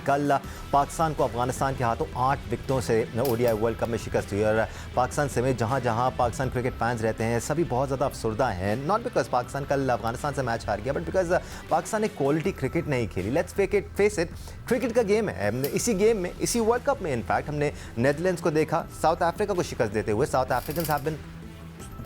कल पाकिस्तान को अफगानिस्तान के हाथों 8 विकेटों से ODI वर्ल्ड कप में शिकस्त हुई और पाकिस्तान समेत जहां जहां पाकिस्तान क्रिकेट फैंस रहते हैं सभी बहुत ज़्यादा अफसरदा हैं। नॉट बिकॉज पाकिस्तान कल अफगानिस्तान से मैच हार गया, बट बिकॉज पाकिस्तान ने क्वालिटी क्रिकेट नहीं खेली। लेट्स फेस इट, क्रिकेट का गेम है। इसी गेम में, इसी वर्ल्ड कप में इनफैक्ट हमने नीदरलैंड्स को देखा साउथ अफ्रीका को शिकस्त देते हुए। South Africans have been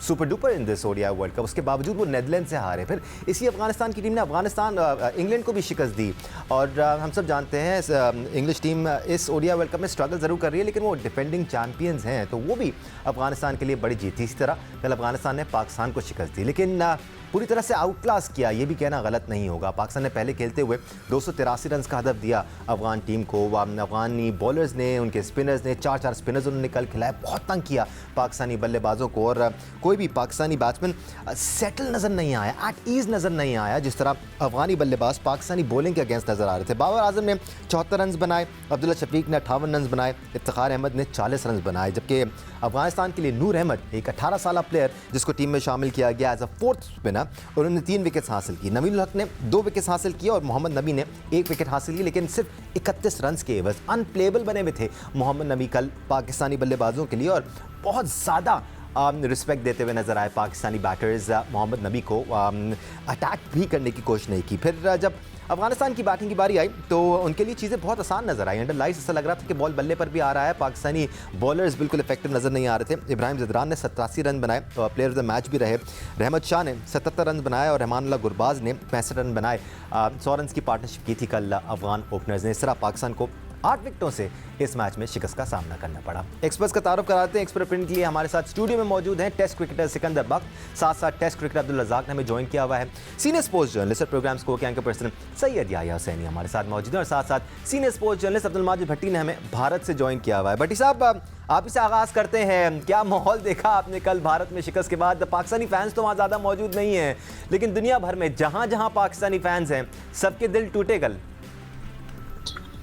super duper in this ODI world cup, उसके बावजूद वो नीदरलैंड से हारे। फिर इसी अफगानिस्तान की टीम ने इंग्लैंड को भी शिकस्त दी और हम सब जानते हैं इंग्लिश टीम इस ODI वर्ल्ड कप में स्ट्रगल ज़रूर कर रही है, लेकिन वो डिफेंडिंग चैंपियंस हैं, तो वो भी अफगानिस्तान के लिए बड़ी जीत थी। इसी तरह कल अफगानिस्तान ने पाकिस्तान को शिकस्त दी, लेकिन पूरी तरह से आउट क्लास किया ये भी कहना गलत नहीं होगा। पाकिस्तान ने पहले खेलते हुए 283 रन का हदफ दिया अफगान टीम को। अफगानी बॉलर्स ने, उनके स्पिनर्स ने, 4 स्पिनर्स उन्होंने कल खिलाया, बहुत तंग किया पाकिस्तानी बल्लेबाजों को और कोई भी पाकिस्तानी बैट्समैन सेटल नज़र नहीं आया, एट ईज़ नज़र नहीं आया, जिस तरह अफगानी बल्लेबाज पाकिस्तानी बॉलिंग के अगेंस्ट नज़र आ रहे थे। बाबर आजम ने 74 रन बनाए, अब्दुल्ला शफीक ने 58 रन बनाए, इफ्तिखार अहमद ने 40 रन बनाए, जबकि अफगानिस्तान के लिए नूर अहमद, एक 18 साल प्लेयर जिसको टीम में शामिल किया गया एज अ 4th स्पिनर, उन्होंने 3 विकेट्स हासिल की। नवीन उल हक ने 2 विकेट्स हासिल किए और मोहम्मद नबी ने 1 विकेट हासिल की, लेकिन सिर्फ 31 रन के एवज अनप्लेबल बने हुए थे मोहम्मद नबी कल पाकिस्तानी बल्लेबाजों के लिए और बहुत ज़्यादा रिस्पेक्ट देते हुए नजर आए पाकिस्तानी बैटर्स। मोहम्मद नबी को अटैक भी करने की कोशिश नहीं की। फिर जब अफगानिस्तान की बैटिंग की बारी आई तो उनके लिए चीज़ें बहुत आसान नजर आई। अंडर लाइट्स ऐसा लग रहा था कि बॉल बल्ले पर भी आ रहा है, पाकिस्तानी बॉलर्स बिल्कुल इफेक्टिव नजर नहीं आ रहे थे। इब्राहिम ज़दरान ने 87 रन बनाए और प्लेयर ऑफ द मैच भी रहे। रहमत शाह ने 77 रन बनाए और रहमानुल्लाह गुरबाज ने 65 रन बनाए। 100 रन की पार्टनरशिप की थी कल अफगान ओपनर्स ने। इस तरह पाकिस्तान को 8 विकेटों से इस मैच में शिकस्त का सामना करना पड़ा। एक्सपर्ट्स का तारुफ कराते हैं। एक्सपर्ट प्रिंट के लिए हमारे साथ स्टूडियो में मौजूद हैं टेस्ट क्रिकेटर सिकंदर बख्त, साथ साथ टेस्ट क्रिकेटर अब्दुल रज़ाक ने हमें ज्वाइन किया हुआ है। सीनियर स्पोर्ट्स जर्नलिस्ट और प्रोग्राम स्कोर के एंकर पर्सन सैयद याह्या हुसैनी हमारे साथ मौजूद हैं और साथ साथ senior sports journalist Abdul Majid Bhatti ने हमें भारत से ज्वाइन किया हुआ है। भट्टी साहब, आप इसे आगाज़ करते हैं, क्या माहौल देखा आपने कल भारत में शिकस्त के बाद? पाकिस्तानी फैंस तो वहाँ ज़्यादा मौजूद नहीं हैं, लेकिन दुनिया भर में जहाँ जहाँ पाकिस्तानी फैंस हैं सबके दिल टूटे कल।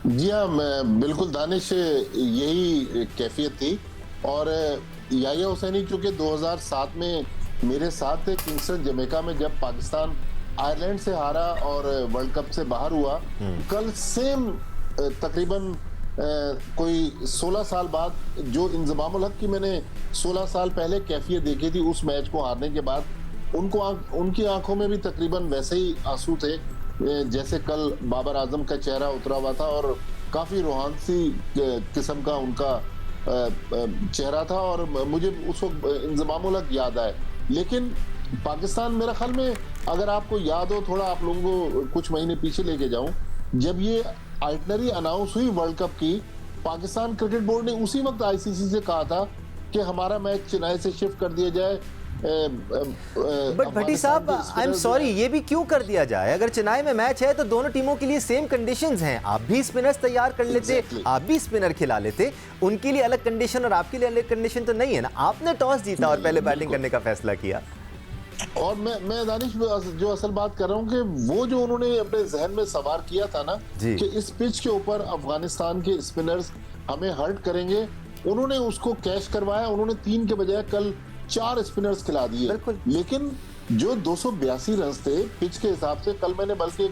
जी हाँ, मैं बिल्कुल दानिश, यही कैफियत थी। और याह्या हुसैनी चूँकि 2007 में मेरे साथ थे किंगस्टन जमैका में, जब पाकिस्तान आयरलैंड से हारा और वर्ल्ड कप से बाहर हुआ, कल सेम तकरीबन कोई 16 साल बाद जो इंजमाम उल हक की मैंने 16 साल पहले कैफियत देखी थी उस मैच को हारने के बाद, उनकी आंखों में भी तकरीबन वैसे ही आंसू थे जैसे कल बाबर आजम का चेहरा उतरा हुआ था और काफी रूहानी किस्म का उनका चेहरा था और मुझे उस वक्त इंजमाम उल हक याद आए। लेकिन पाकिस्तान, मेरा ख्याल में अगर आपको याद हो, थोड़ा आप लोगों को कुछ महीने पीछे लेके जाऊं, जब ये आइटनरी अनाउंस हुई वर्ल्ड कप की, पाकिस्तान क्रिकेट बोर्ड ने उसी वक्त ICC से कहा था कि हमारा मैच चेन्नई से शिफ्ट कर दिया जाए। बट भट्टी साहब, आई एम सॉरी, ये भी क्यों कर दिया जाए? अगर चेन्नई में मैच है तो दोनों टीमों के लिए सेम कंडीशंस हैं। आप भी स्पिनर्स तैयार कर लेते, आप भी स्पिनर खिला लेते, उनके लिए अलग कंडीशन और आपके लिए अलग कंडीशन तो नहीं है ना। आपने टॉस जीता और पहले बैटिंग करने का फैसला किया। और मैं दानिश जो असल बात कर रहा हूँ कि वो जो उन्होंने अपने जहन में सवार किया था ना कि इस पिच के ऊपर अफगानिस्तान के स्पिनर्स हमें हर्ट करेंगे, उन्होंने उसको कैश करवाया। उन्होंने 3 के बजाय कल 4 स्पिनर्स खिला दिए। लेकिन जो 282 रन थे पिच के हिसाब से, कल मैंने बल्कि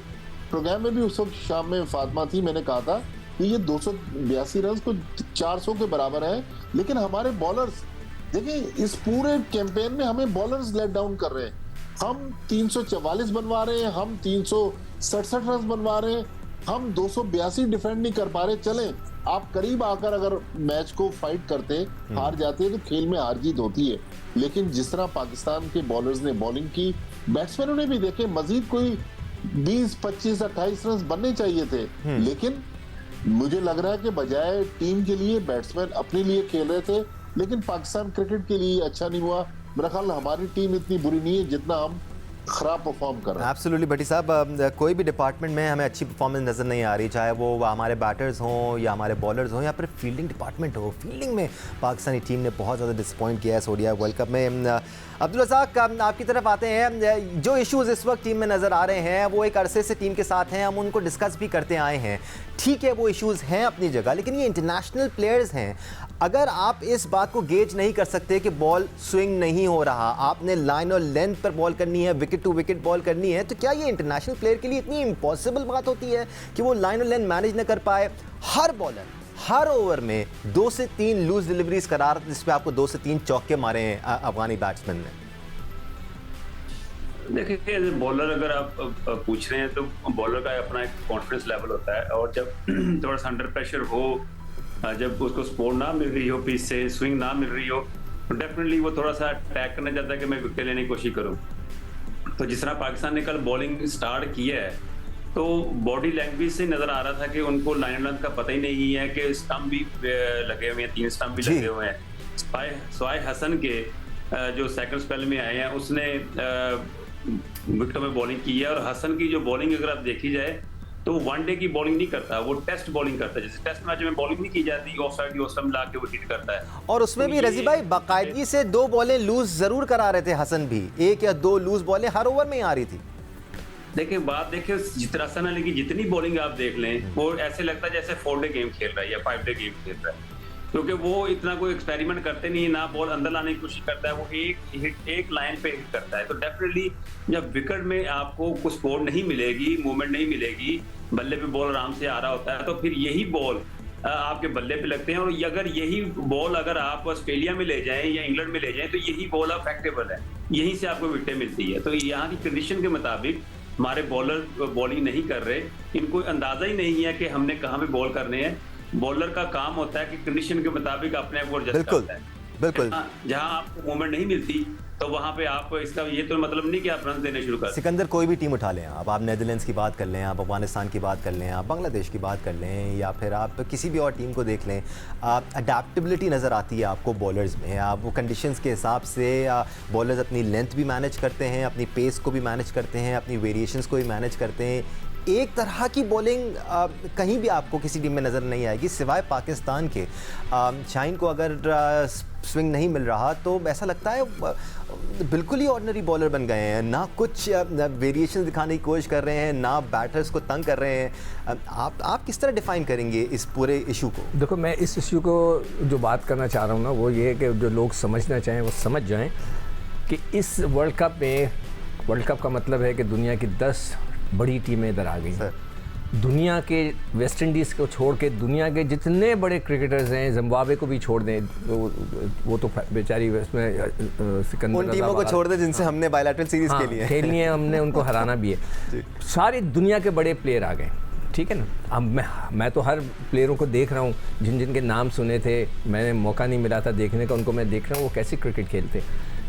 प्रोग्राम में भी उस वक्त शाम में फातिमा थी, मैंने कहा था कि ये 282 रन को 400 के बराबर है। लेकिन हमारे बॉलर्स देखिए, इस पूरे कैंपेन में हमें बॉलर्स लेट डाउन कर रहे हैं। हम 344 बनवा रहे हैं, हम 367 रन बनवा रहे हैं, हम 282 डिफेंड नहीं कर पा रहे। चलें, आप करीब आकर अगर मैच को फाइट करते, हार जाते तो खेल में हार जीत होती है। लेकिन जिस तरह पाकिस्तान के बॉलर्स ने बॉलिंग की, बैट्समैनों ने भी देखे, मजीद कोई 20, 25, 28 रन बनने चाहिए थे। लेकिन मुझे लग रहा है कि बजाय टीम के लिए बैट्समैन अपने लिए खेल रहे थे, लेकिन पाकिस्तान क्रिकेट के लिए अच्छा नहीं हुआ। मेरा ख्याल हमारी टीम इतनी बुरी नहीं है जितना हम खराब परफॉर्म कर रहे हैं। एब्सोल्युटली भट्टी साहब, कोई भी डिपार्टमेंट में हमें अच्छी परफॉर्मेंस नज़र नहीं आ रही, चाहे वो हमारे बैटर्स हों या हमारे बॉलर्स हों या फिर फील्डिंग डिपार्टमेंट हो। फील्डिंग में पाकिस्तानी टीम ने बहुत ज़्यादा डिसअपॉइंट किया है इस ODI वर्ल्ड कप में। अब्दुल रज़ाक, आपकी तरफ आते हैं। जो इश्यूज इस वक्त टीम में नज़र आ रहे हैं वो एक अरसे से टीम के साथ हैं, हम उनको डिस्कस भी करते आए हैं। ठीक है, वो इश्यूज हैं अपनी जगह, लेकिन ये इंटरनेशनल प्लेयर्स हैं। अगर आप इस बात को गेज नहीं कर सकते कि बॉल स्विंग नहीं हो रहा, आपने लाइन और लेंथ पर बॉल करनी है, विकेट टू विकेट बॉल करनी है, तो क्या ये इंटरनेशनल प्लेयर के लिए इतनी इम्पॉसिबल बात होती है कि वो लाइन और लेंथ मैनेज न कर पाए? हर बॉलर हर ओवर में 2 से 3 लूज डिलीवरीज करा रहा था, जिसपे आपको 2 से 3 चौके मारे हैं अफगानी बैट्समैन ने। देखिए, बॉलर अगर आप पूछ रहे हैं तो बॉलर का अपना एक कॉन्फिडेंस लेवल होता है, और जब थोड़ा सा अंडर प्रेशर हो, जब उसको सपोर्ट ना मिल रही हो, पिच से स्विंग ना मिल रही हो, तो डेफिनेटली वो थोड़ा सा अटैक करना चाहता है कि मैं विकेट लेने की कोशिश करूं। तो जिस तरह पाकिस्तान ने कल बॉलिंग स्टार्ट किया है, तो बॉडी लैंग्वेज से नजर आ रहा था कि उनको लाइन लेंथ का पता ही नहीं है कि स्टंप भी लगे हुए हैं, 3 स्टंप भी लगे हुए हैं। स्वाय हसन के जो सेकंड स्पेल में आए हैं, उसने विकेटों में बॉलिंग की है। और हसन की जो बॉलिंग अगर आप देखी जाए तो वनडे की बॉलिंग नहीं करता, वो टेस्ट बॉलिंग करता है। जैसे टेस्ट मैच में बॉलिंग नहीं की जाती, ऑफ साइड की ऑफ स्टंप ला के वो हिट करता है। और उसमें तो भी रजी भाई बाकायदगी से 2 बॉलें लूज जरूर करा रहे थे हसन भी, 1 या 2 लूज बॉलें हर ओवर में ही आ रही थी। देखिए, बात देखिए, जितना हसन अली की जितनी बॉलिंग आप देख लें, वो ऐसे लगता है जैसे 4 डे गेम खेल रहा है या 5 डे गेम खेल रहा है, क्योंकि वो इतना कोई एक्सपेरिमेंट करते नहीं है, ना बॉल अंदर लाने की कोशिश करता है, वो एक लाइन पे हिट करता है। तो डेफिनेटली जब विकेट में आपको कुछ सपोर्ट नहीं मिलेगी, मूवमेंट नहीं मिलेगी, बल्ले पे बॉल आराम से आ रहा होता है, तो फिर यही बॉल आपके बल्ले पे लगते हैं। और अगर यही बॉल अगर आप ऑस्ट्रेलिया में ले जाएं या इंग्लैंड में ले जाएं, तो यही बॉल अफेक्टेबल है, यहीं से आपको विकेटें मिलती है। तो यहाँ की कंडीशन के मुताबिक हमारे बॉलर बॉलिंग नहीं कर रहे, इनको अंदाजा ही नहीं है कि हमने कहाँ पे बॉल करने हैं। बॉलर का काम होता है कि कंडीशन के मुताबिक अपने आप को एडजस्ट करता है। बिल्कुल, जहां आपको मूवमेंट नहीं मिलती, तो वहां पे आप, इसका ये तो मतलब नहीं कि आप रन देने शुरू कर। सिकंदर, कोई भी टीम उठा लें आप नेदरलैंड्स की बात कर लें, आप अफगानिस्तान की बात कर लें, आप बांग्लादेश की बात कर लें, या फिर आप किसी भी और टीम को देख लें, अडेप्टेबिलिटी नज़र आती है आपको बॉलर्स में। आप वो कंडीशंस के हिसाब से बॉलर्स अपनी लेंथ भी मैनेज करते हैं, अपनी पेस को भी मैनेज करते हैं, अपनी वेरिएशंस को भी मैनेज करते हैं। एक तरह की बॉलिंग कहीं भी आपको किसी टीम में नज़र नहीं आएगी सिवाय पाकिस्तान के। शाहीन को अगर स्विंग नहीं मिल रहा तो ऐसा लगता है बिल्कुल ही ऑर्डिनरी बॉलर बन गए हैं, ना कुछ वेरिएशन दिखाने की कोशिश कर रहे हैं, ना बैटर्स को तंग कर रहे हैं। आप किस तरह डिफाइन करेंगे इस पूरे इशू को? देखो, मैं इस इशू को जो बात करना चाह रहा हूँ ना, वो ये है कि जो लोग समझना चाहें वो समझ जाएं कि इस वर्ल्ड कप में, वर्ल्ड कप का मतलब है कि दुनिया की 10 बड़ी टीमें इधर आ गई हैं। दुनिया के वेस्ट इंडीज़ को छोड़ के दुनिया के जितने बड़े क्रिकेटर्स हैं, जिम्बाब्वे को भी छोड़ दें, वो तो बेचारी उसमें सिकंदर, उन टीमों को छोड़ दें जिनसे हमने बायलैटरल सीरीज खेलनी है, हमने उनको हराना भी है। सारी दुनिया के बड़े प्लेयर आ गए, ठीक है ना। अब मैं तो हर प्लेयरों को देख रहा हूँ, जिनके नाम सुने थे, मैंने मौका नहीं मिला था देखने का, उनको मैं देख रहा हूँ वो कैसे क्रिकेट खेलते।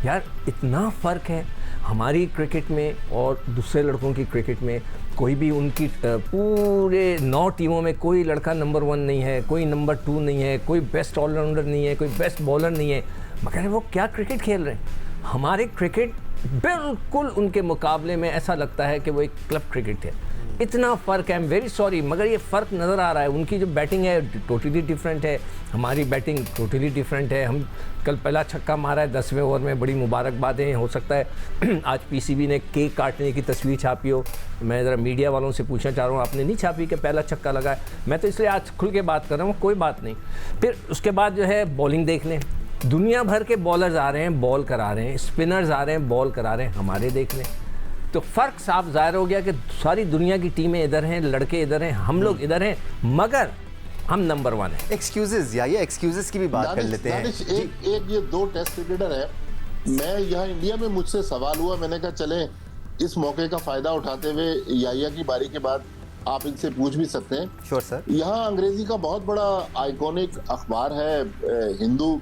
यार, इतना फ़र्क है हमारी क्रिकेट में और दूसरे लड़कों की क्रिकेट में। कोई भी उनकी पूरे 9 टीमों में कोई लड़का नंबर 1 नहीं है, कोई नंबर 2 नहीं है, कोई बेस्ट ऑलराउंडर नहीं है, कोई बेस्ट बॉलर नहीं है, मगर वो क्या क्रिकेट खेल रहे हैं। हमारे क्रिकेट बिल्कुल उनके मुकाबले में ऐसा लगता है कि वो एक क्लब क्रिकेट है। इतना फ़र्क है, आई एम वेरी सॉरी, मगर ये फ़र्क नज़र आ रहा है। उनकी जो बैटिंग है टोटली डिफरेंट है, हमारी बैटिंग टोटली डिफरेंट है। हम कल पहला छक्का मारा है 10वें ओवर में, बड़ी मुबारकबादें। हो सकता है आज पीसीबी ने केक काटने की तस्वीर छापी हो। मैं ज़रा मीडिया वालों से पूछना चाह रहा हूँ, आपने नहीं छापी कि पहला छक्का लगा है? मैं तो इसलिए आज खुल के बात कर रहा हूँ, कोई बात नहीं। फिर उसके बाद जो है बॉलिंग देख लें, दुनिया भर के बॉलर्स आ रहे हैं, बॉल करा रहे हैं, स्पिनर्स आ रहे हैं, बॉल करा रहे हैं, हमारे देख लें। तो फ़र्क साफ ज़ाहिर हो गया कि सारी दुनिया की टीमें इधर हैं, लड़के इधर हैं, हम लोग इधर हैं, मगर हम नंबर 1 हैं। एक्सक्यूजेस, या ये एक्सक्यूजेस की भी बात कर लेते हैं। एक ये 2 टेस्ट क्रिकेटर है। मैं यहाँ इंडिया में, मुझसे सवाल हुआ, मैंने कहा चले इस मौके का फायदा उठाते हुए याहिया की बारी के बाद आप इनसे पूछ भी सकते हैं। Sure sir. यहाँ अंग्रेजी का बहुत बड़ा आइकॉनिक अखबार है हिंदू,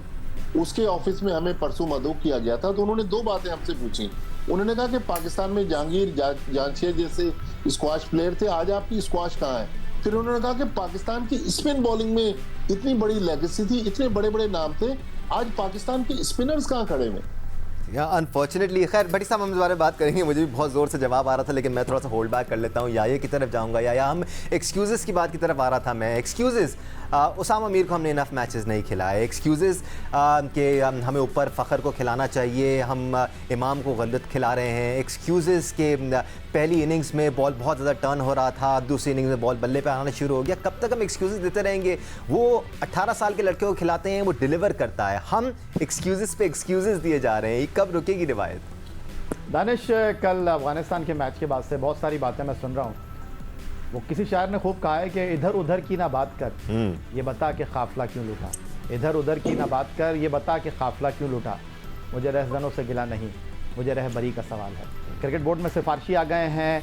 उसके ऑफिस में हमें परसों मदऊ किया गया था, तो उन्होंने 2 बातें हमसे पूछी। उन्होंने कहा कि पाकिस्तान में जहांगीर जांचिया जैसे स्क्वाश प्लेयर थे, आज आपकी स्क्वाश कहाँ है? फिर उन्होंने कहा कि पाकिस्तान की स्पिन बॉलिंग में इतनी बड़ी लेगेसी थी, इतने बड़े बड़े नाम थे, आज पाकिस्तान के स्पिनर्स कहाँ खड़े हुए? या अनफॉर्चुनेटली, खैर भट्टी साहब हम इस बारे में बात करेंगे, मुझे भी बहुत ज़ोर से जवाब आ रहा था, लेकिन मैं थोड़ा सा होल्ड बैक कर लेता हूँ। याया की तरफ जाऊँगा। या हम एक्सक्यूज़ेस की बात की तरफ आ रहा था मैं। एक्सक्यूज़ेस, उसामा मीर को हमने इनफ मैचेस नहीं खिलाए, एक्सक्यूज़ेस कि हमें ऊपर फ़खर को खिलाना चाहिए, हम इमाम को गलत खिला रहे हैं, एक्सक्यूज़ेस के पहली इनिंग्स में बॉल बहुत ज़्यादा टर्न हो रहा था, दूसरी इनिंग्स में बॉल बल्ले पे आना शुरू हो गया। कब तक हम एक्सक्यूज़ेस देते रहेंगे? वो 18 साल के लड़के को खिलाते हैं, वो डिलीवर करता है, हम एक्सक्यूज़ेस पे एक्सक्यूज़ेस दिए जा रहे हैं। ये कब रुकेगी रिवायत? दानिश, कल अफगानिस्तान के मैच के बाद से बहुत सारी बातें मैं सुन रहा हूँ। वो किसी शायर ने खूब कहा है कि इधर उधर की ना बात कर, ये बता कि काफिला क्यों लूटा। इधर उधर की ना बात कर, ये बता कि काफिला क्यों लूटा। मुझे रहज़नों से गिला नहीं, मुझे रहबरी का सवाल है। क्रिकेट बोर्ड में सिफारशी आ गए हैं,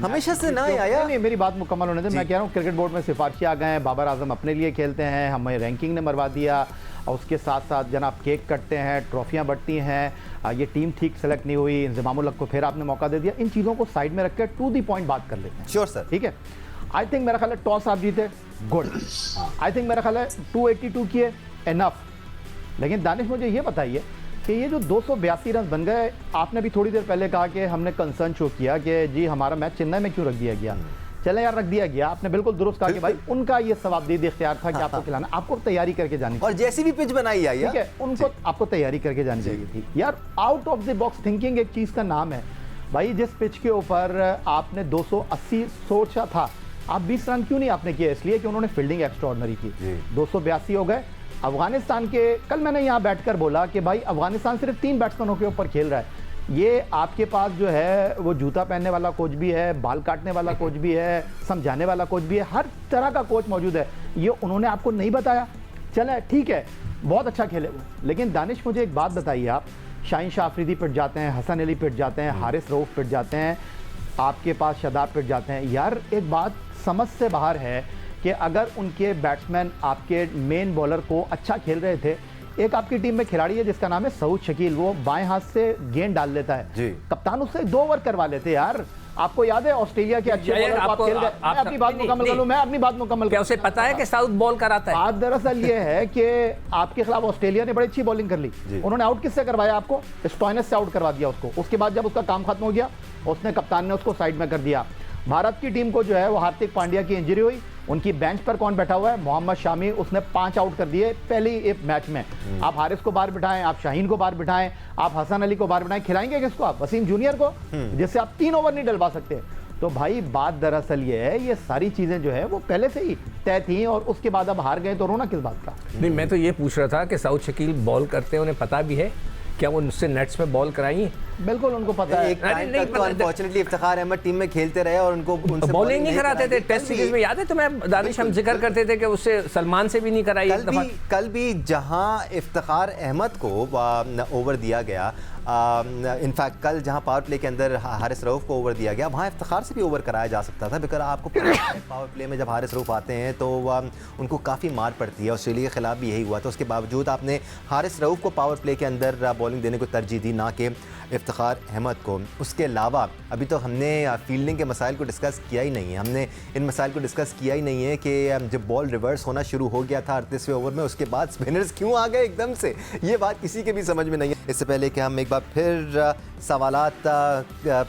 हमेशा से ना आया। नहीं, मेरी बात मुकम्मल होने दे। मैं कह रहा हूँ क्रिकेट बोर्ड में सिफारशी आ गए हैं, बाबर आजम अपने लिए खेलते हैं, हमें रैंकिंग ने मरवा दिया, और उसके साथ साथ जनाब केक कटते हैं, ट्रॉफियाँ बढ़ती हैं, ये टीम ठीक सेलेक्ट नहीं हुई, इंज़मामुल हक को फिर आपने मौका दे दिया। इन चीज़ों को साइड में रख कर टू दी पॉइंट बात कर लेते हैं। Sure sir. ठीक है, आई थिंक मेरा ख्याल है टॉस आप जीते, गुड। आई थिंक मेरा ख्याल है 282 किए, एनफ। लेकिन दानिश, मुझे ये बताइए कि ये जो 282 रन बन गए, आपने भी थोड़ी देर पहले कहा कि हमने कंसर्न शो किया कि जी हमारा मैच चेन्नई में क्यों रख दिया गया। चले यार, रख दिया गया, आपने बिल्कुल दुरुस्त कहा कि भाई उनका ये सवाबदीद इख्तियार था कि आपको खिलाना, आपको तैयारी करके जानी और जैसी भी पिच बनाई आई, ठीक है, उनको आपको तैयारी करके जानी चाहिए थी यार। Out of the box thinking एक चीज़ का नाम है भाई। जिस पिच के ऊपर आपने 280 सोचा था, आप 20 रन क्यों नहीं आपने किए? इसलिए कि उन्होंने फील्डिंग एक्स्ट्राऑर्डिनरी की। 282 हो गए। अफगानिस्तान के, कल मैंने यहाँ बैठकर बोला कि भाई अफगानिस्तान सिर्फ 3 बैट्समैनों के ऊपर खेल रहा है। ये आपके पास जो है वो जूता पहनने वाला कोच भी है, बाल काटने वाला कोच भी है, समझाने वाला कोच भी है, हर तरह का कोच मौजूद है। ये उन्होंने आपको नहीं बताया? चले ठीक है, बहुत अच्छा खेले वो। लेकिन दानिश, मुझे एक बात बताइए, आप शाहीन शाह अफरीदी पिट जाते हैं, हसन अली पिट जाते हैं, हारिस रऊफ पिट जाते हैं, आपके पास शदाब पिट जाते हैं। यार एक बात समझ से बाहर है कि अगर उनके बैट्समैन आपके मेन बॉलर को अच्छा खेल रहे थे, एक आपकी टीम में खिलाड़ी है जिसका नाम है सऊद शकील, वो बाएं हाथ से गेंद डाल लेता है, कप्तान उससे 2 ओवर करवा लेते यार। आपको याद है ऑस्ट्रेलिया के अच्छे बॉलर को आप खेल गए। मैं अपनी बात मुकम्मल कर लूं, मैं अपनी बात मुकम्मल। क्या उसे पता है कि साउथ बॉल कराता है? बात दरअसल ये है कि आपके खिलाफ ऑस्ट्रेलिया ने बड़ी अच्छी बॉलिंग कर ली, उन्होंने आउट किससे करवाया? आपको स्टॉइनिस से आउट करवा दिया उसको। उसके बाद जब उसका काम खत्म हो गया, उसने, कप्तान ने उसको साइड में कर दिया। भारत की टीम को जो है वो हार्दिक पांड्या की इंजरी हुई, उनकी बेंच पर कौन बैठा हुआ है? मोहम्मद शामी, उसने 5 आउट कर दिए पहली मैच में। आप हारिस को बाहर बिठाएं, आप शाहीन को बाहर बिठाएं, आप हसन अली को बाहर बिठाएं, खिलाएंगे किसको आप? वसीम जूनियर को, जिससे आप 3 ओवर नहीं डलवा सकते। तो भाई बात दरअसल ये है, ये सारी चीजें जो है वो पहले से ही तय थी, और उसके बाद अब हार गए तो रोना किस बात का? नहीं, मैं तो ये पूछ रहा था कि सऊद शकील बॉल करते हैं, उन्हें पता भी है क्या वो उससे नेट्स में बॉल कराई? बिल्कुल उनको पता है। एक टाइम तक तो अनफॉर्चुनेटली इफ्तिखार अहमद टीम में खेलते रहे और उनको उनसे बॉलिंग नहीं कराते थे टेस्ट सीरीज में। याद है तुम्हें दानिश, हम जिक्र करते थे कि उससे सलमान से भी नहीं कराई। कल भी जहां इफ्तिखार अहमद को ओवर दिया गया, इनफैक्ट कल जहां पावर प्ले के अंदर हारिस रऊफ को ओवर दिया गया, वहां इफ्तिखार से भी ओवर कराया जा सकता था। बिकॉज आपको पावर प्ले में जब हारिस रऊफ आते हैं तो उनको काफ़ी मार पड़ती है। ऑस्ट्रेलिया के खिलाफ भी यही हुआ था। उसके बावजूद आपने हारिस रऊफ को पावर प्ले के अंदर बॉलिंग देने को तरजीह दी, ना कि इफ्तिखार अहमद को। उसके अलावा अभी तो हमने फील्डिंग के मसाइल को डिस्कस किया ही नहीं है। हमने इन मसाइल को डिस्कस किया ही नहीं है कि जब बॉल रिवर्स होना शुरू हो गया था 38वें ओवर में, उसके बाद स्पिनर्स क्यों आ गए एकदम से, ये बात किसी के भी समझ में नहीं है। इससे पहले कि हम एक बार फिर सवालात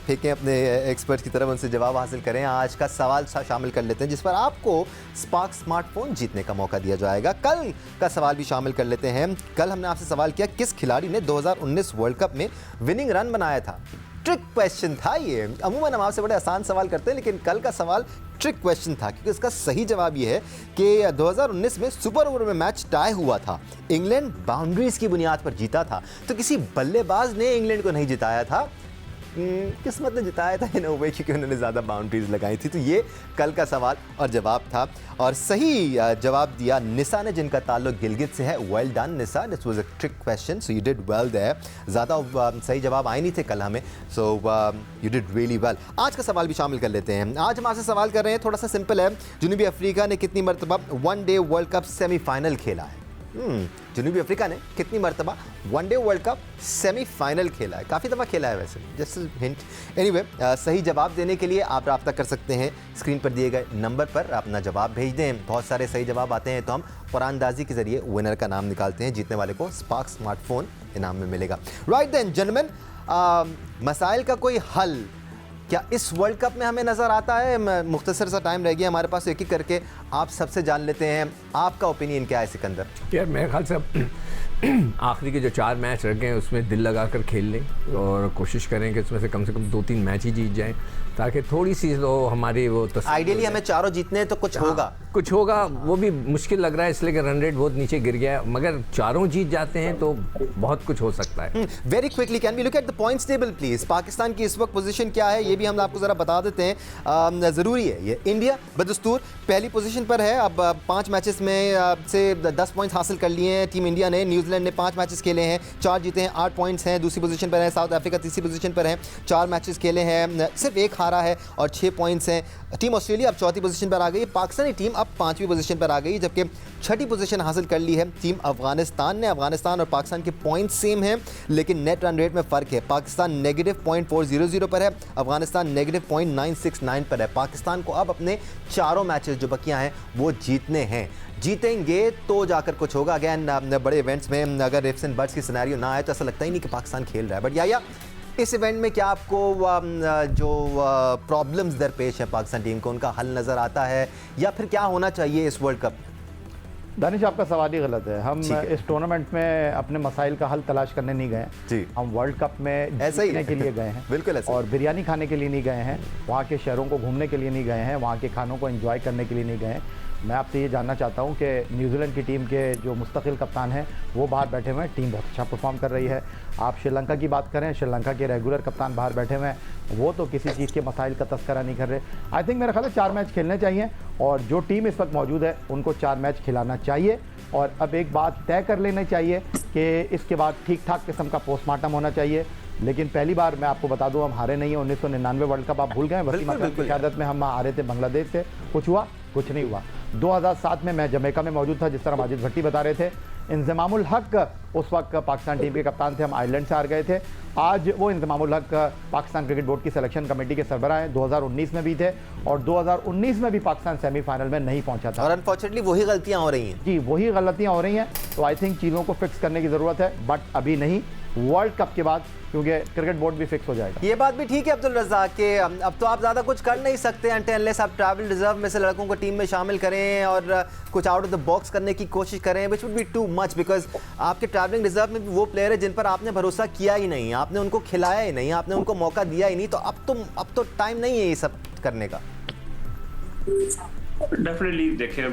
फेंकें अपने एक्सपर्ट की तरफ, उनसे जवाब हासिल करें, आज का सवाल शामिल कर लेते हैं जिस पर आपको स्पार्क स्मार्टफोन जीतने का मौका दिया जाएगा। कल का सवाल भी शामिल कर लेते हैं। कल हमने आपसे सवाल किया, किस खिलाड़ी ने 2019 वर्ल्ड कप में विनिंग रन बनाया था? ट्रिक क्वेश्चन था ये। अमूमन हम आपसे बड़े आसान सवाल करते हैं, लेकिन कल का सवाल ट्रिक क्वेश्चन था, क्योंकि इसका सही जवाब ये है कि 2019 में सुपर ओवर में मैच टाई हुआ था। इंग्लैंड बाउंड्रीज की बुनियाद पर जीता था, तो किसी बल्लेबाज ने इंग्लैंड को नहीं जिताया था, किस्मत ने जिताया था इन वे, क्योंकि उन्होंने ज़्यादा बाउंड्रीज लगाई थी। तो ये कल का सवाल और जवाब था, और सही जवाब दिया निसा ने, जिनका ताल्लुक गिलगित से है। Well done Nisa, this was a trick question, so you did well there. ज़्यादा सही जवाब आए नहीं थे कल हमें, so you did really well. आज का सवाल भी शामिल कर लेते हैं। आज हम आपसे सवाल कर रहे हैं, थोड़ा सा सिंपल है। जनूबी अफ्रीका ने कितनी मरतबा वनडे वर्ल्ड कप सेमीफाइनल खेला है? जनूबी अफ्रीका ने कितनी मरतबा वनडे वर्ल्ड कप सेमीफाइनल खेला है? काफ़ी दफ़ा खेला है वैसे, जस्ट हिंट। एनीवे, सही जवाब देने के लिए आप रब्ता कर सकते हैं स्क्रीन पर दिए गए नंबर पर, अपना जवाब भेज दें। बहुत सारे सही जवाब आते हैं तो हम कुरानदाजी के ज़रिए विनर का नाम निकालते हैं। जीतने वाले को स्पार्क स्मार्टफोन इनाम में मिलेगा। राइट देन जेंटलमैन, मसाइल का कोई हल क्या इस वर्ल्ड कप में हमें नज़र आता है? मुख्तसर सा टाइम रह गया हमारे पास, एक एक करके आप सबसे जान लेते हैं, आपका ओपिनियन क्या है सिकंदर? यार मेरे ख्याल से आखिरी के जो 4 मैच रह गए हैं उसमें दिल लगाकर खेल लें और कोशिश करें कि उसमें से कम 2-3 मैच ही जीत जाएं, ताकि थोड़ी सी हमारी वो आइडियली हमें चारों जीतने हैं तो कुछ होगा, वो भी मुश्किल लग रहा है इसलिए कि रन रेट बहुत नीचे गिर गया है, मगर चारों जीत जाते हैं तो बहुत कुछ हो सकता है। Very quickly can we look at the points table please? Pakistan की इस वक्त पोजीशन क्या है ये भी हम आपको जरा बता देते हैं, जरूरी है ये। इंडिया बदस्तूर पहली पोजीशन पर है, अब 5 मैचेस में से 10 पॉइंट्स हासिल कर लिए हैं टीम इंडिया ने। न्यूजीलैंड ने 5 मैचेस खेले हैं, 4 जीते हैं, 8 पॉइंट्स हैं, दूसरी पोजीशन पर है। साउथ अफ्रीका तीसरी पोजीशन पर है, 4 मैचेस खेले हैं, सिर्फ 1 हारा है और 6 पॉइंट्स हैं। टीम ऑस्ट्रेलिया अब 4थी पोजीशन पर आ गई, पाकिस्तानी टीम अब 5वीं पोजीशन पर आ गई, जबकि 6ठी पोजीशन हासिल कर ली है टीम अफगानिस्तान ने। अफगानिस्तान और पाकिस्तान के पॉइंट सेम हैं, लेकिन नेट रन रेट में फ़र्क है। पाकिस्तान -0.400 पर है, अफगानिस्तान -0.969 पर है। पाकिस्तान को अब अपने चारों मैचेस जो बकियां हैं वो जीतने हैं, जीतेंगे तो जाकर कुछ होगा। अगैन बड़े इवेंट्स में अगर इफ्स एंड बट्स की सिनेरियो ना आए तो ऐसा लगता ही नहीं कि पाकिस्तान खेल रहा है। बट या इस इवेंट में क्या आपको जो प्रॉब्लम्स दरपेश है पाकिस्तान टीम को, उनका हल नज़र आता है या फिर क्या होना चाहिए इस वर्ल्ड कप? दानिश, आपका सवाल ही गलत है। हम इस टूर्नामेंट में अपने मसाइल का हल तलाश करने नहीं गए हैं, हम वर्ल्ड कप में जीतने के लिए गए हैं। बिल्कुल ऐसा। और बिरयानी खाने के लिए नहीं गए हैं, वहाँ के शहरों को घूमने के लिए नहीं गए हैं, वहाँ के खानों को एंजॉय करने के लिए नहीं गए हैं। मैं आपसे ये जानना चाहता हूँ कि न्यूजीलैंड की टीम के जो मुस्तकिल कप्तान हैं वो बाहर बैठे हुए हैं, टीम बहुत अच्छा परफॉर्म कर रही है। आप श्रीलंका की बात करें, श्रीलंका के रेगुलर कप्तान बाहर बैठे हुए हैं, वो तो किसी चीज़ के मसाइल का तस्करा नहीं कर रहे। आई थिंक मेरा ख्याल है 4 मैच खेलने चाहिए और जो टीम इस वक्त मौजूद है उनको 4 मैच खिलाना चाहिए। और अब एक बात तय कर लेनी चाहिए कि इसके बाद ठीक ठाक किस्म का पोस्टमार्टम होना चाहिए। लेकिन पहली बार मैं आपको बता दूं, हम हारे नहीं हैं। 1999 वर्ल्ड कप आप भूल गए, वसीम अकरम की क़यादत में हम हारे थे बांग्लादेश से, कुछ हुआ? कुछ नहीं हुआ। 2007 में मैं जमैका में मौजूद था, जिस तरह माजिद भट्टी बता रहे थे। इंजमामुल हक उस वक्त पाकिस्तान टीम के कप्तान थे, हम आयरलैंड से हार गए थे। आज वो इंजमामुल हक पाकिस्तान क्रिकेट बोर्ड की सिलेक्शन कमेटी के सरबराह हैं, 2019 में भी थे और 2019 में भी पाकिस्तान सेमीफाइनल में नहीं पहुंचा था। और अनफॉर्चुनेटली वही गलतियां हो रही हैं। जी, वही गलतियां हो रही हैं। तो आई थिंक चीज़ों को फिक्स करने की ज़रूरत है, बट अभी नहीं, वर्ल्ड कप के बाद, क्योंकि क्रिकेट बोर्ड भी फिक्स हो जाएगा। ये बात भी ठीक है अब्दुल रज़ाक के अब तो आप ज़्यादा कुछ कर नहीं सकते अनलेस आप ट्रैवल रिजर्व में से लड़कों को टीम में शामिल करें और कुछ आउट ऑफ द बॉक्स करने की कोशिश करें, which would be too much, because आपके ट्रैवलिंग रिजर्व में भी वो प्लेयर है जिन पर आपने भरोसा किया ही नहीं, आपने उनको खिलाया ही नहीं, आपने उनको मौका दिया ही नहीं। तो अब तो टाइम नहीं है ये सब करने का। डेफिनेटली देखिए,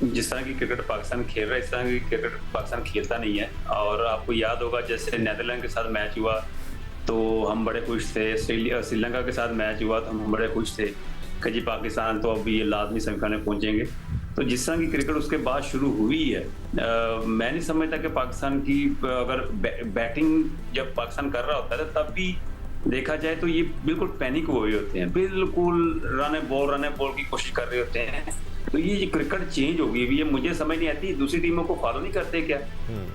जिस तरह की क्रिकेट पाकिस्तान खेल रहा है इस तरह की क्रिकेट पाकिस्तान खेलता नहीं है। और आपको याद होगा जैसे नीदरलैंड के साथ मैच हुआ तो हम बड़े खुश थे, श्रीलंका के साथ मैच हुआ तो हम बड़े खुश थे कि जी पाकिस्तान तो अब ये लाजमी सेमीफाइनल में पहुंचेंगे। तो जिस तरह की क्रिकेट उसके बाद शुरू हुई है, मैं नहीं समझता कि पाकिस्तान की अगर बैटिंग जब पाकिस्तान कर रहा होता है तब भी देखा जाए तो ये बिल्कुल पैनिक हुए होते हैं, बिल्कुल रन बॉल की कोशिश कर रहे होते हैं। तो ये क्रिकेट चेंज होगी, ये मुझे समझ नहीं आती दूसरी टीमों को फॉलो नहीं करते क्या,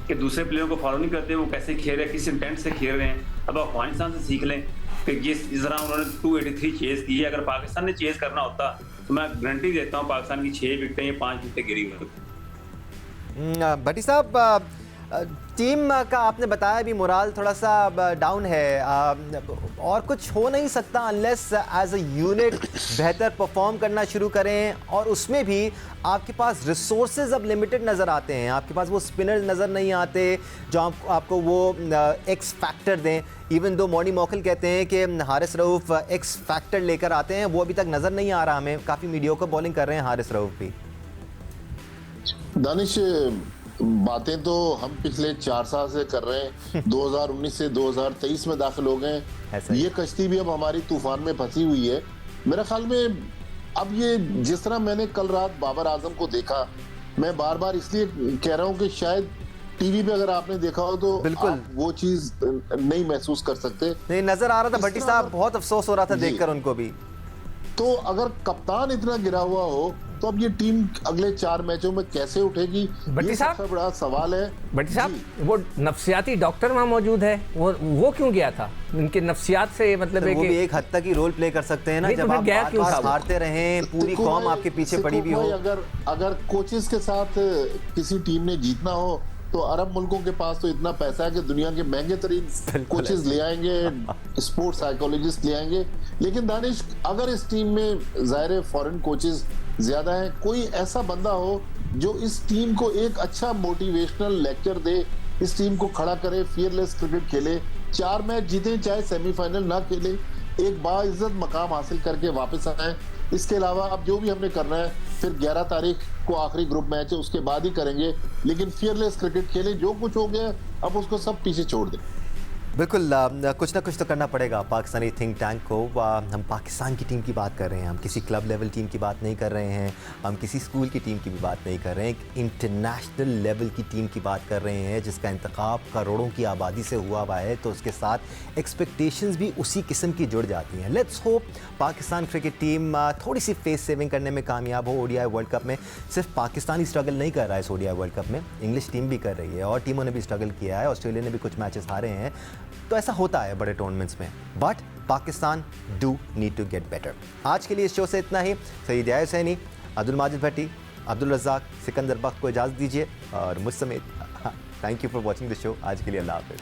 कि दूसरे प्लेयरों को फॉलो नहीं करते, वो कैसे खेल रहे हैं, किस इंटेंट से खेल रहे हैं। अब अफगानिस्तान से सीख लें कि जिस तरह उन्होंने 283 चेज की है, अगर पाकिस्तान ने चेज करना होता तो मैं गारंटी देता हूँ पाकिस्तान की 6 विकेटें या 5 विकेटें गिरी होती। भट्टी साहब, टीम का आपने बताया भी मोराल थोड़ा सा डाउन है, और कुछ हो नहीं सकता अनलेस एज अ यूनिट बेहतर परफॉर्म करना शुरू करें। और उसमें भी आपके पास रिसोर्सेज अब लिमिटेड नज़र आते हैं, आपके पास वो स्पिनर्स नज़र नहीं आते जो आपको वो एक्स फैक्टर दें। इवन दो मॉनी मौकल कहते हैं कि हारिस रऊफ एक्स फैक्टर लेकर आते हैं, वो अभी तक नज़र नहीं आ रहा हमें। काफ़ी मीडियोकर बॉलिंग कर रहे हैं हारिस रऊफ भी। दानिश, बातें तो हम पिछले 4 साल से कर रहे हैं, 2019 से 2023 में दाखिल हो गए। ये कश्ती भी अब हमारी तूफान में फंसी हुई है। मेरे ख्याल में अब ये जिस तरह मैंने कल रात बाबर आजम को देखा, मैं बार बार इसलिए कह रहा हूँ कि शायद टीवी पे अगर आपने देखा हो तो बिल्कुल वो चीज नहीं महसूस कर सकते। नहीं नजर आ रहा था भट्टी साहब, बहुत अफसोस हो रहा था देखकर उनको भी। तो अगर कप्तान इतना गिरा हुआ हो तो अब ये टीम अगले 4 मैचों में कैसे उठेगी, ये सबसे बड़ा सवाल है। भट्टी साहब, वो नफ्सियाती डॉक्टर वहाँ मौजूद है, वो क्यों गया था? उनके नफ्सियात से मतलब है कि वो भी एक हद तक ही रोल प्ले कर सकते हैं ना, जब आप बार-बार हारते रहें, पूरी कौम आपके पीछे पड़ी भी हो। अगर कोचेस के साथ किसी टीम ने जीतना हो तो अरब मुल्कों के पास तो इतना पैसा है कि दुनिया के महंगे तरीन कोचेस ले आएंगे, स्पोर्ट्स साइकोलॉजिस्ट ले आएंगे। लेकिन दानिश, अगर इस टीम में ज़ाहिर फॉरेन कोचेस ज्यादा है। कोई ऐसा बंदा हो जो इस टीम को एक अच्छा मोटिवेशनल लेक्चर दे, इस टीम को खड़ा करे, फियरलेस क्रिकेट खेले, 4 मैच जीते चाहे सेमीफाइनल ना खेले, एक बाइज्जत मकाम हासिल करके वापस आए। इसके अलावा अब जो भी हमने करना है फिर 11 तारीख को आखिरी ग्रुप मैच है, उसके बाद ही करेंगे, लेकिन फियरलेस क्रिकेट खेले। जो कुछ हो गया अब उसको सब पीछे छोड़ दें। बिल्कुल, कुछ ना कुछ तो करना पड़ेगा पाकिस्तानी थिंक टैंक को। हम पाकिस्तान की टीम की बात कर रहे हैं, हम किसी क्लब लेवल टीम की बात नहीं कर रहे हैं, हम किसी स्कूल की टीम की भी बात नहीं कर रहे हैं, एक इंटरनेशनल लेवल की टीम की बात कर रहे हैं जिसका इंतखाब करोड़ों की आबादी से हुआ हुआ है, तो उसके साथ एक्सपेक्टेशंस भी उसी किस्म की जुड़ जाती हैं। Let's hope Pakistan cricket team थोड़ी सी फेस सेविंग करने में कामयाब हो। ओडीआई वर्ल्ड कप में सिर्फ पाकिस्तान ही स्ट्रगल नहीं कर रहा है, इस ओडीआई वर्ल्ड कप में इंग्लिश टीम भी कर रही है और टीमों ने भी स्ट्रगल किया है। ऑस्ट्रेलिया ने भी कुछ मैचेस हारे हैं, तो ऐसा होता है बड़े टूर्नामेंट्स में, but Pakistan do need to get better. आज के लिए इस शो से इतना ही। सईद हुसैनी, अब्दुल माजिद भट्टी, अब्दुल रज़ाक, सिकंदर बख्त को इजाज़त दीजिए और मुझ समेत thank you for watching the show. आज के लिए अल्लाह हाफ़िज़।